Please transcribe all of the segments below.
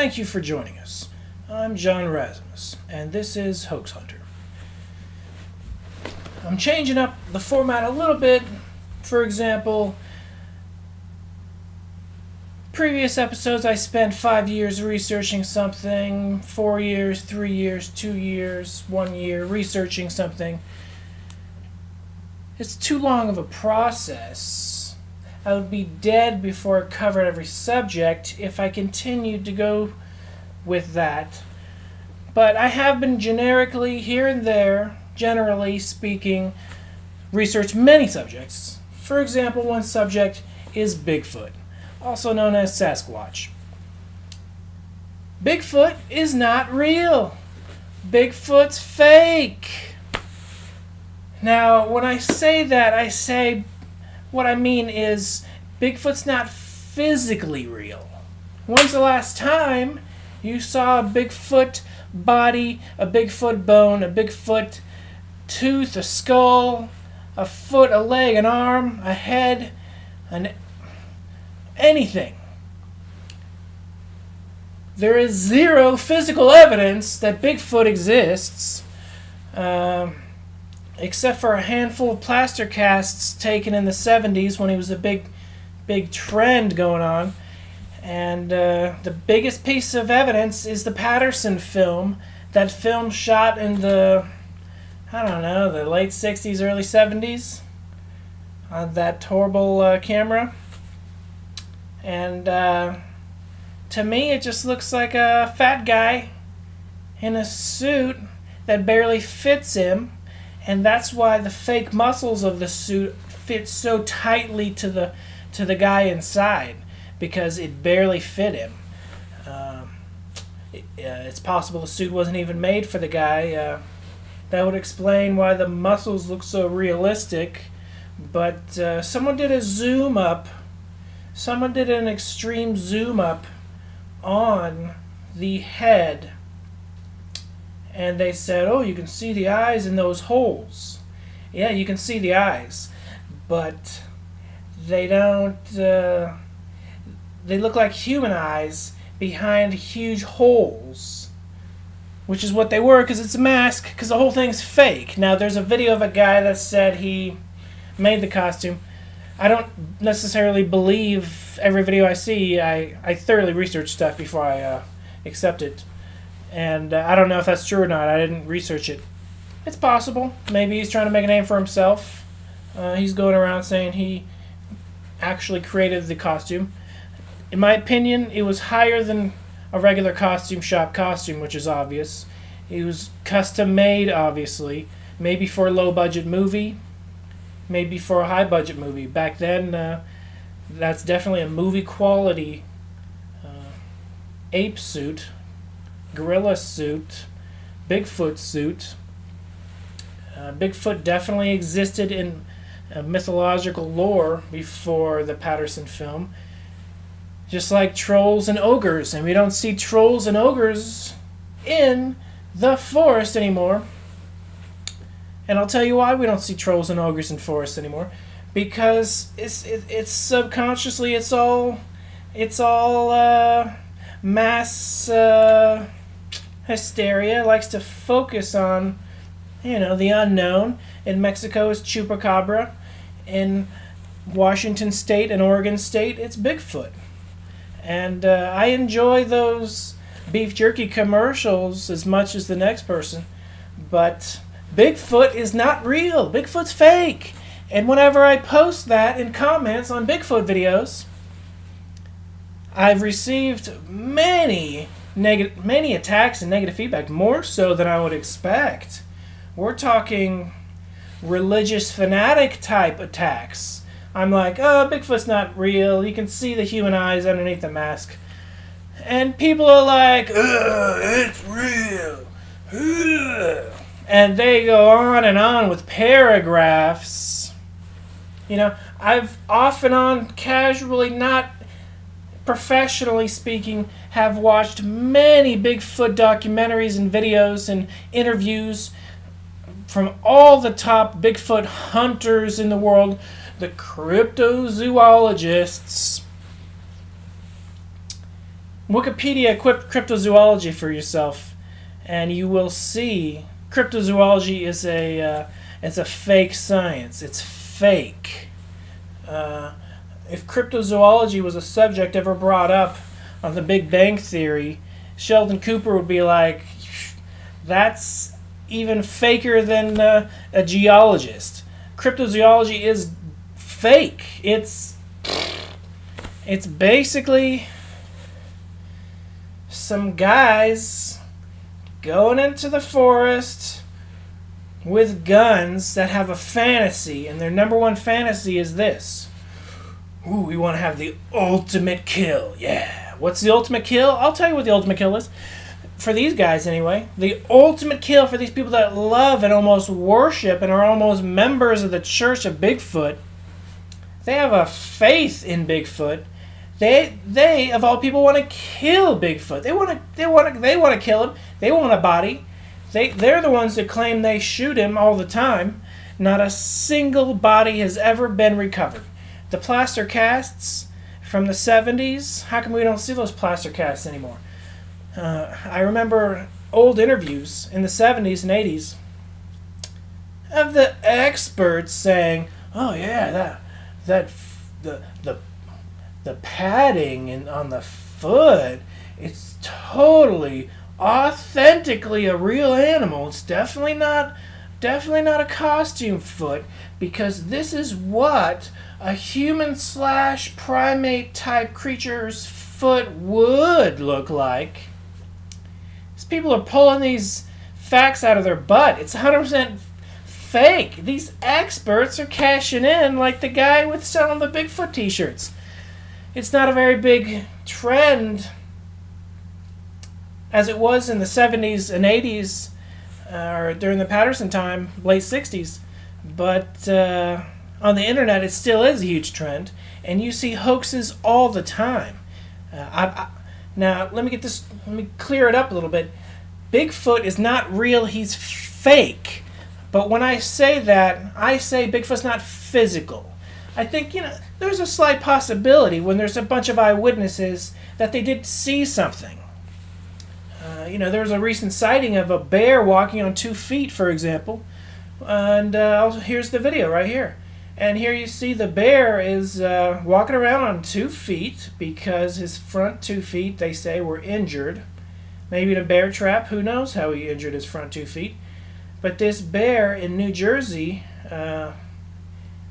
thank you for joining us. I'm John Razimus, and this is Hoax Hunter. I'm changing up the format a little bit. For example, previous episodes I spent 5 years researching something, 4 years, 3 years, 2 years, 1 year researching something. It's too long of a process. I would be dead before I covered every subject if I continued to go with that. But I have been generically, here and there, generally speaking, research many subjects. For example, one subject is Bigfoot, also known as Sasquatch. Bigfoot is not real. Bigfoot's fake. Now, when I say that, what I mean is Bigfoot's not physically real. When's the last time you saw a Bigfoot body, a Bigfoot bone, a Bigfoot tooth, a skull, a foot, a leg, an arm, a head, anything? There is zero physical evidence that Bigfoot exists, except for a handful of plaster casts taken in the 70s when he was a big trend going on. And the biggest piece of evidence is the Patterson film. That film shot in the, the late 60s, early 70s on that horrible camera. And to me, it just looks like a fat guy in a suit that barely fits him. And that's why the fake muscles of the suit fit so tightly to the guy inside, because it barely fit him. It's possible the suit wasn't even made for the guy. That would explain why the muscles look so realistic. But someone did a zoom up. Someone did an extreme zoom up on the head. And they said, oh, you can see the eyes in those holes. Yeah, you can see the eyes. But they don't... they look like human eyes behind huge holes. Which is what they were, because it's a mask, because the whole thing's fake. Now, there's a video of a guy that said he made the costume. I don't necessarily believe every video I see. I thoroughly research stuff before I accept it. And I don't know if that's true or not. I didn't research it. It's possible. Maybe he's trying to make a name for himself. He's going around saying he actually created the costume. In my opinion, it was higher than a regular costume shop costume, which is obvious. It was custom made, obviously. Maybe for a low-budget movie. Maybe for a high-budget movie. Back then, that's definitely a movie-quality ape suit. Gorilla suit, Bigfoot suit. Bigfoot definitely existed in mythological lore before the Patterson film. Just like trolls and ogres. And we don't see trolls and ogres in the forest anymore. And I'll tell you why we don't see trolls and ogres in forests anymore. Because it's subconsciously, it's all mass hysteria likes to focus on, the unknown. In Mexico, it's chupacabra. In Washington State and Oregon State, it's Bigfoot. And I enjoy those beef jerky commercials as much as the next person. But Bigfoot is not real. Bigfoot's fake. And whenever I post that in comments on Bigfoot videos, I've received many attacks and negative feedback, more so than I would expect. We're talking religious fanatic type attacks. I'm like, oh, Bigfoot's not real. You can see the human eyes underneath the mask. And people are like, it's real. Ugh. And they go on and on with paragraphs. I've off and on, casually, not professionally speaking, have watched many Bigfoot documentaries and videos and interviews from all the top Bigfoot hunters in the world, the cryptozoologists. Wikipedia cryptozoology for yourself, and you will see cryptozoology is it's a fake science. It's fake. If cryptozoology was a subject ever brought up on The Big Bang Theory, Sheldon Cooper would be like, that's even faker than a geologist. Cryptozoology is fake. It's basically some guys going into the forest with guns that have a fantasy, and their number one fantasy is this. Ooh, we want to have the ultimate kill. Yeah. What's the ultimate kill? I'll tell you what the ultimate kill is. For these guys, anyway. The ultimate kill for these people that love and almost worship and are almost members of the Church of Bigfoot. They have a faith in Bigfoot. They of all people want to kill Bigfoot. They want to kill him. They want a body. They're the ones that claim they shoot him all the time. Not a single body has ever been recovered. The plaster casts from the 70s, how come we don't see those plaster casts anymore? I remember old interviews in the 70s and 80s of the experts saying, "Oh yeah, the padding on the foot, it's totally authentically a real animal. It's definitely not a costume foot, because this is what a human / primate type creature's foot would look like." These people are pulling these facts out of their butt. It's 100% fake. These experts are cashing in like the guy with selling the Bigfoot t-shirts. It's not a very big trend as it was in the 70s and 80s or during the Patterson time, late 60s. But on the internet, it still is a huge trend, and you see hoaxes all the time. Now, let me clear it up a little bit. Bigfoot is not real, he's fake. But when I say that, I say Bigfoot's not physical. I think, there's a slight possibility when there's a bunch of eyewitnesses that they did see something. There was a recent sighting of a bear walking on 2 feet, for example. And here's the video right here. And here you see the bear is walking around on 2 feet because his front 2 feet, they say, were injured. Maybe in a bear trap. Who knows how he injured his front 2 feet. But this bear in New Jersey, the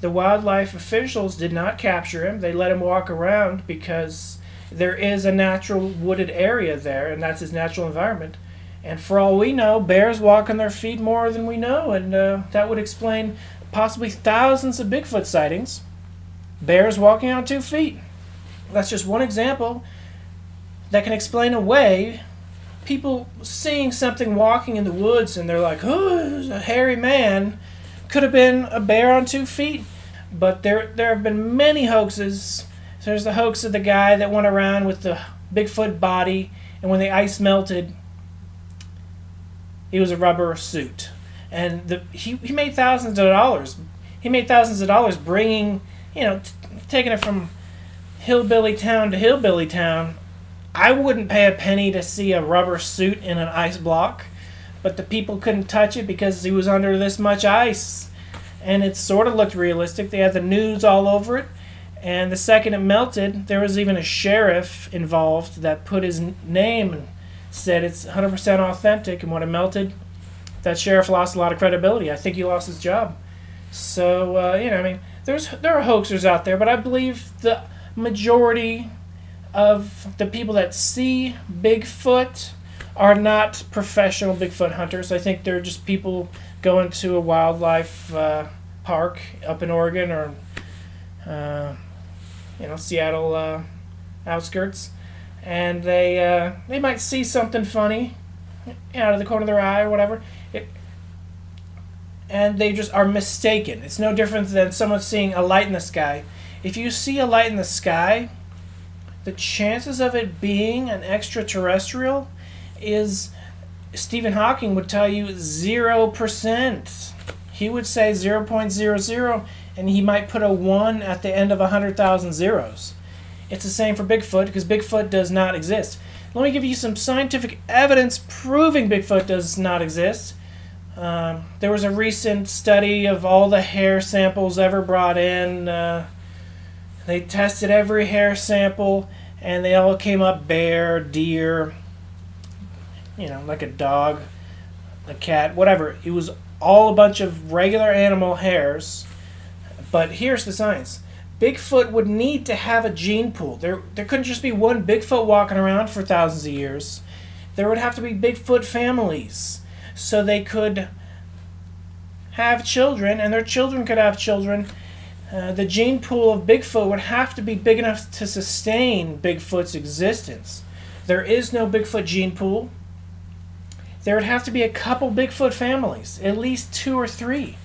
wildlife officials did not capture him. They let him walk around because there is a natural wooded area there, and that's his natural environment. And for all we know, bears walk on their feet more than we know, and that would explain possibly thousands of Bigfoot sightings. Bears walking on 2 feet. That's just one example that can explain away people seeing something walking in the woods and they're like, "Oh, there's a hairy man." Could have been a bear on 2 feet. But there have been many hoaxes. There's the hoax of the guy that went around with the Bigfoot body, and when the ice melted, it was a rubber suit. And he made thousands of dollars. He made thousands of dollars bringing, taking it from hillbilly town to hillbilly town. I wouldn't pay a penny to see a rubber suit in an ice block, but the people couldn't touch it because he was under this much ice. And it sort of looked realistic. They had the news all over it. And the second it melted, there was even a sheriff involved that put his name and said it's 100% authentic. And when it melted, that sheriff lost a lot of credibility. I think he lost his job. So, there are hoaxers out there, but I believe the majority of the people that see Bigfoot are not professional Bigfoot hunters. I think they're just people going to a wildlife park up in Oregon or Seattle outskirts, and they might see something funny out of the corner of their eye or whatever, and they just are mistaken. It's no different than someone seeing a light in the sky. If you see a light in the sky, the chances of it being an extraterrestrial is, Stephen Hawking would tell you, 0%. He would say 0.00, and he might put a 1 at the end of 100,000 zeros. It's the same for Bigfoot, because Bigfoot does not exist. Let me give you some scientific evidence proving Bigfoot does not exist. There was a recent study of all the hair samples ever brought in. They tested every hair sample, and they all came up bear, deer, like a dog, a cat, whatever. It was all a bunch of regular animal hairs. But here's the science. Bigfoot would need to have a gene pool. There couldn't just be one Bigfoot walking around for thousands of years. There would have to be Bigfoot families, so they could have children, and their children could have children. The gene pool of Bigfoot would have to be big enough to sustain Bigfoot's existence. There is no Bigfoot gene pool. There would have to be a couple Bigfoot families, at least 2 or 3.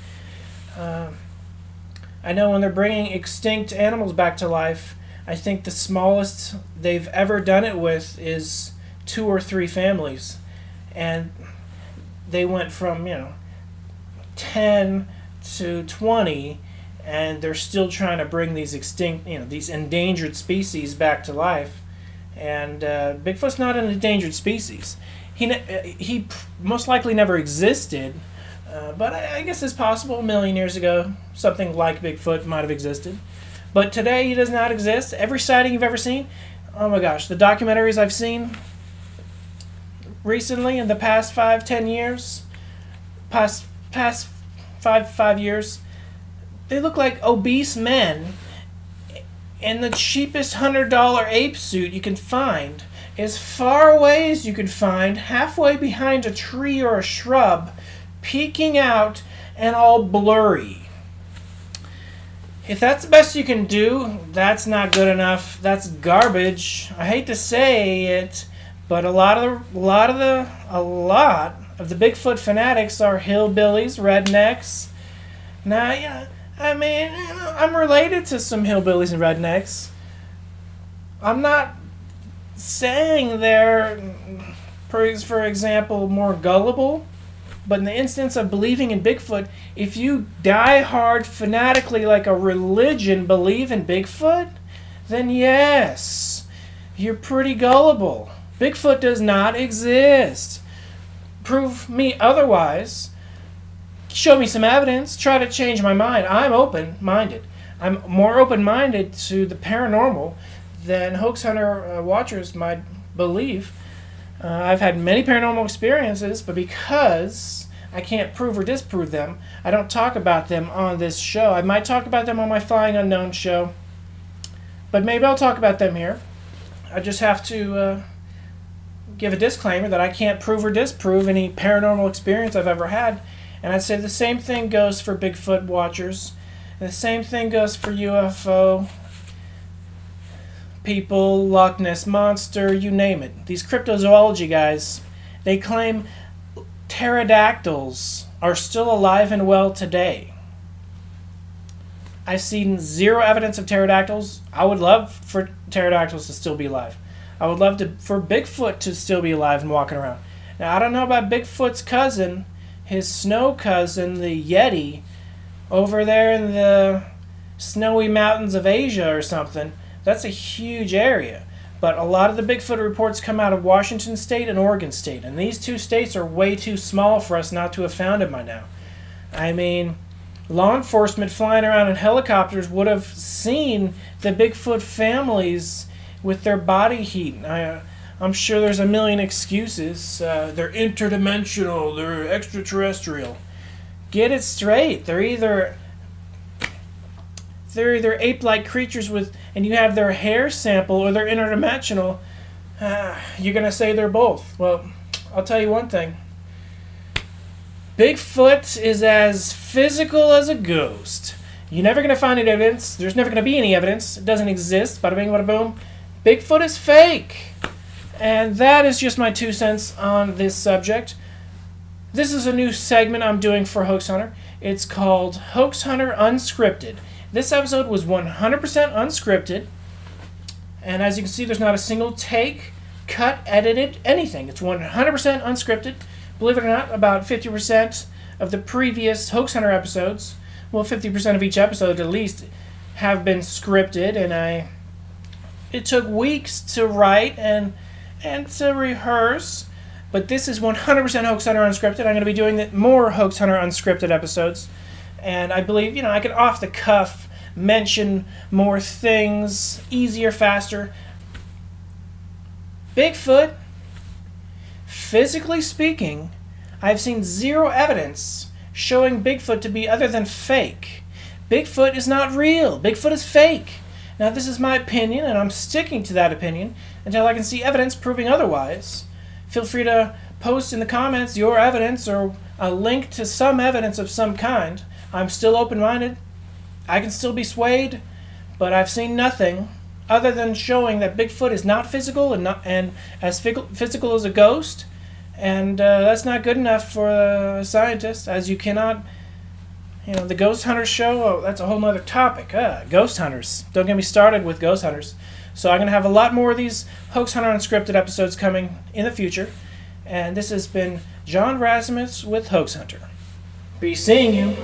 I know when they're bringing extinct animals back to life, I think the smallest they've ever done it with is 2 or 3 families. And they went from, 10 to 20, and they're still trying to bring these extinct, these endangered species back to life. And Bigfoot's not an endangered species. He most likely never existed. But I guess it's possible 1 million years ago something like Bigfoot might have existed. But today he does not exist. Every sighting you've ever seen, oh my gosh, the documentaries I've seen recently in the past 5-10 years, past 5 years, they look like obese men in the cheapest $100 ape suit you can find, as far away as you can find, halfway behind a tree or a shrub, peeking out and all blurry. If that's the best you can do, that's not good enough. That's garbage. I hate to say it, but a lot of the Bigfoot fanatics are hillbillies, rednecks. Now, I'm related to some hillbillies and rednecks. I'm not saying they're, for example, more gullible. But in the instance of believing in Bigfoot, if you die hard fanatically like a religion believe in Bigfoot, then yes, you're pretty gullible. Bigfoot does not exist. Prove me otherwise. Show me some evidence. Try to change my mind. I'm open-minded. I'm more open-minded to the paranormal than hoax hunter watchers might believe. I've had many paranormal experiences, but because I can't prove or disprove them, I don't talk about them on this show. I might talk about them on my Flying Unknown show, but maybe I'll talk about them here. I just have to give a disclaimer that I can't prove or disprove any paranormal experience I've ever had. And I'd say the same thing goes for Bigfoot watchers. The same thing goes for UFO people, Loch Ness Monster, you name it. These cryptozoology guys, they claim pterodactyls are still alive and well today. I've seen zero evidence of pterodactyls. I would love for pterodactyls to still be alive. I would love for Bigfoot to still be alive and walking around. Now, I don't know about Bigfoot's cousin, his snow cousin, the Yeti, over there in the snowy mountains of Asia or something. That's a huge area. But a lot of the Bigfoot reports come out of Washington State and Oregon State. And these 2 states are way too small for us not to have found it by now. I mean, law enforcement flying around in helicopters would have seen the Bigfoot families with their body heat. I'm sure there's a million excuses. They're interdimensional. They're extraterrestrial. Get it straight. They're either ape-like creatures and you have their hair sample, or they're interdimensional. You're going to say they're both. Well, I'll tell you one thing. Bigfoot is as physical as a ghost. You're never going to find any evidence. There's never going to be any evidence. It doesn't exist. Bada bing, bada boom. Bigfoot is fake. And that is just my 2 cents on this subject. This is a new segment I'm doing for Hoax Hunter. It's called Hoax Hunter Unscripted. This episode was 100% unscripted. And as you can see, there's not a single take, cut, edited, anything. It's 100% unscripted. Believe it or not, about 50% of the previous Hoax Hunter episodes, well, 50% of each episode at least, have been scripted, and I It took weeks to write and to rehearse. But this is 100% Hoax Hunter Unscripted. I'm going to be doing more Hoax Hunter Unscripted episodes. And I believe, I can off the cuff mention more things, easier, faster. Bigfoot, physically speaking, I've seen zero evidence showing Bigfoot to be other than fake. Bigfoot is not real. Bigfoot is fake. Now, this is my opinion, and I'm sticking to that opinion until I can see evidence proving otherwise. Feel free to post in the comments your evidence or a link to some evidence of some kind. I'm still open-minded. I can still be swayed, but I've seen nothing other than showing that Bigfoot is not physical and as physical as a ghost, and that's not good enough for a scientist, as you cannot. The Ghost Hunters show, that's a whole other topic. Ghost Hunters. Don't get me started with Ghost Hunters. So I'm going to have a lot more of these Hoax Hunter Unscripted episodes coming in the future. And this has been John Razimus with Hoax Hunter. Be seeing you.